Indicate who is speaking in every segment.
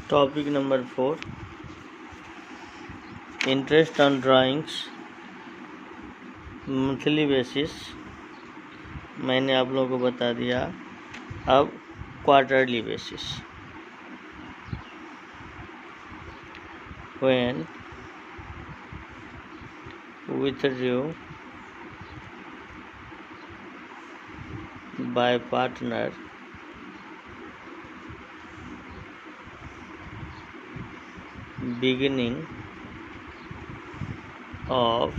Speaker 1: Topic number 4, interest on drawings monthly basis. मैंने आप लोगों को बता दिया। अब quarterly basis, when withdrew by partner beginning of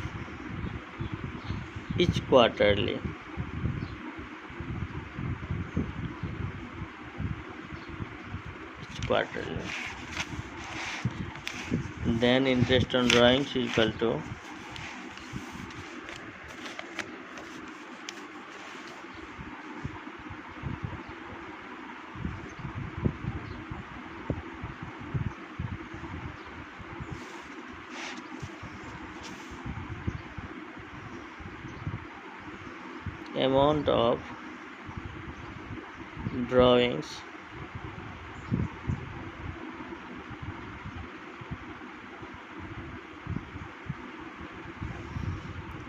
Speaker 1: each quarterly, then interest on drawings is equal to amount of drawings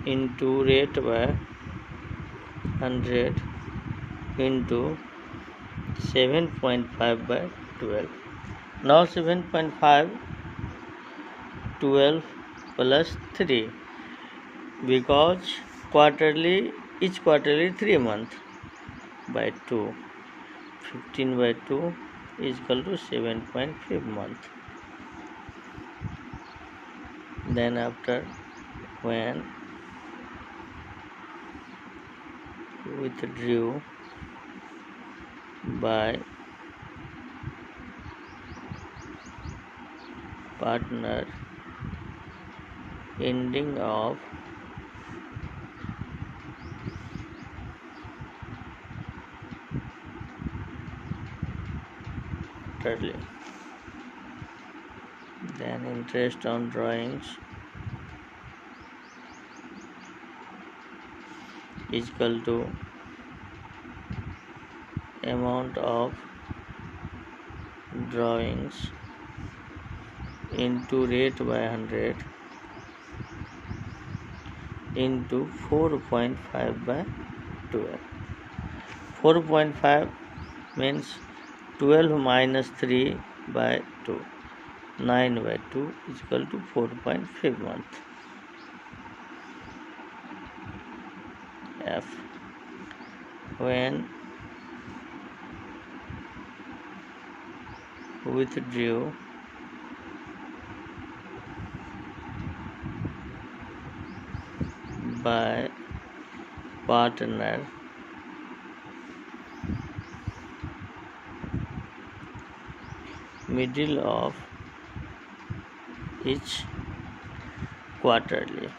Speaker 1: into rate by 100 into 7.5 by 12. Now 7.5 12 plus 3, because each quarterly 3 month by 2, 15 by 2 is equal to 7.5 month. Then after, when withdrew by partner ending of quarterly, then interest on drawings is equal to amount of drawings into rate by 100 into 4.5 by 12. 4.5 means 12 minus 3 by 2, 9 by 2 is equal to 4.5 month. F, when withdrew by partner middle of each quarterly,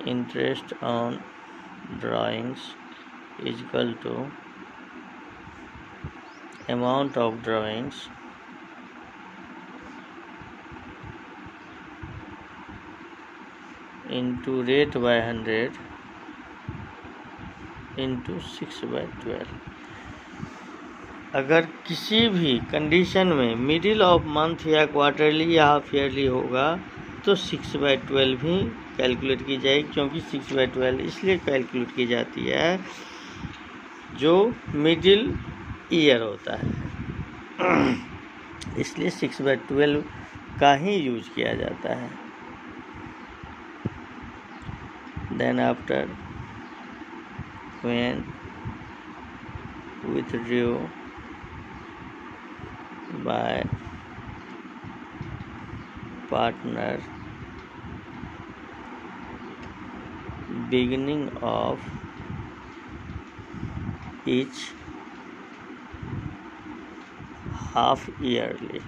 Speaker 1: interest on drawings is equal to amount of drawings into rate by 100 into 6 by 12. अगर किसी भी condition में middle of month या quarterly या half yearly होगा तो 6 by 12 he calculate की जाएगी, क्योंकि 6 by 12 इसलिए कैलकुलेट की जाती है जो मिडिल ईयर होता है, इसलिए 6 by 12 का ही यूज किया जाता है। Then after, when withdrew by partner beginning of each half yearly,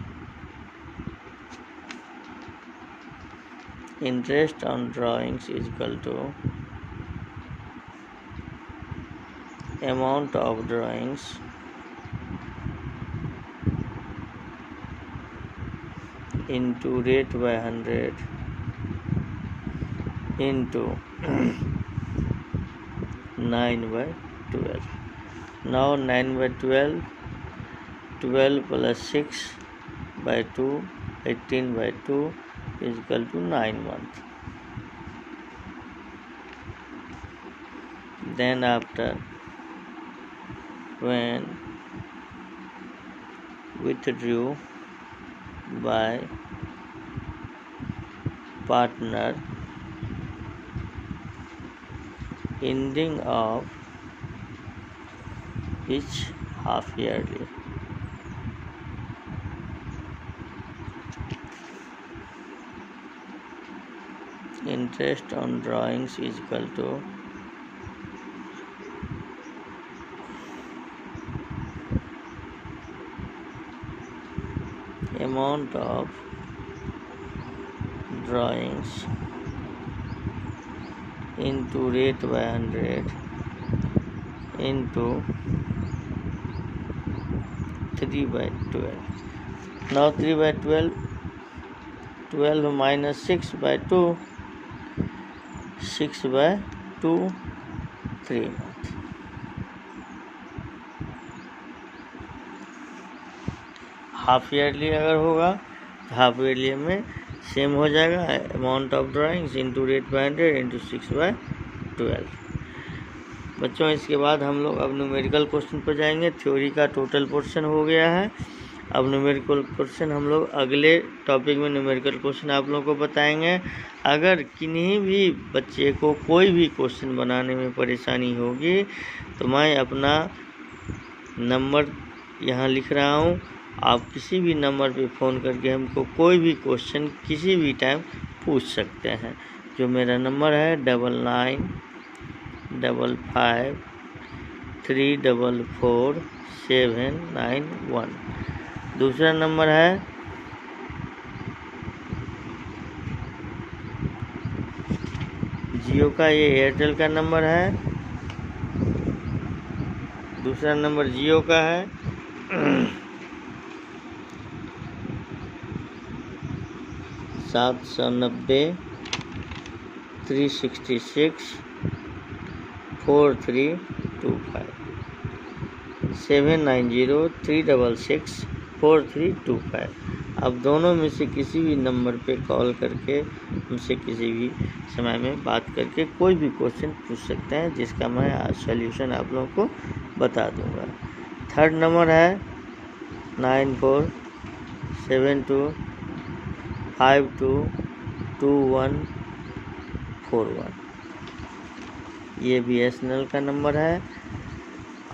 Speaker 1: interest on drawings is equal to amount of drawings into rate by 100 into 9/12. Now 9/12, 12 plus 6/2, 18/2 is equal to 9 months. Then after, when withdrew by partner, ending of each half yearly. Interest on drawings is equal to amount of drawings into rate by 100 into 3/12. Now 3/12, 12 minus 6/2, 6/2, 3 months. Half yearly अगर होगा तो half yearly में same हो जाएगा, amount of drawings into rate by 100 into 6/12। बच्चों इसके बाद हम लोग अब न्यूमेरिकल क्वेश्चन पर जाएंगे। थ्योरी का टोटल पोर्शन हो गया है। अब न्यूमेरिकल क्वेश्चन हम लोग अगले टॉपिक में न्यूमेरिकल क्वेश्चन आप लोगों को बताएंगे। अगर किन्हीं भी बच्चे को कोई भी क्वेश्चन बनाने में परेशानी होगी तो मैं अपना नंबर यहाँ लिख रहा हूँ, आप किसी भी नंबर पे फ़ोन करके हमको कोई भी क्वेश्चन किसी भी टाइम पूछ सकते हैं। जो मेरा नंबर है 9955354791। दूसरा नंबर है जियो का, ये एयरटेल का नंबर है। दूसरा नंबर जियो का है 790-366-4325, 790-366-4325। आप दोनों में से किसी भी नंबर पे कॉल करके हमसे किसी भी समय में बात करके कोई भी क्वेश्चन पूछ सकते हैं, जिसका मैं आज सॉल्यूशन आप लोगों को बता दूंगा। थर्ड नंबर है 9472522141। ये BSNL का नंबर है।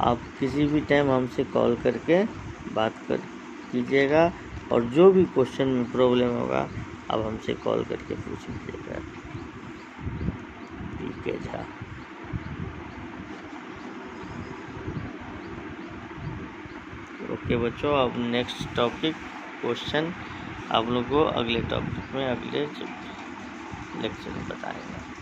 Speaker 1: आप किसी भी टाइम हमसे कॉल करके बात कीजिएगा और जो भी क्वेश्चन में प्रॉब्लम होगा आप हमसे कॉल करके पूछ लीजिएगा। ठीक है झा। ओके बच्चों, अब नेक्स्ट टॉपिक क्वेश्चन आप लोगों को अगले टॉपिक में अगले लेक्चर में बताएंगे।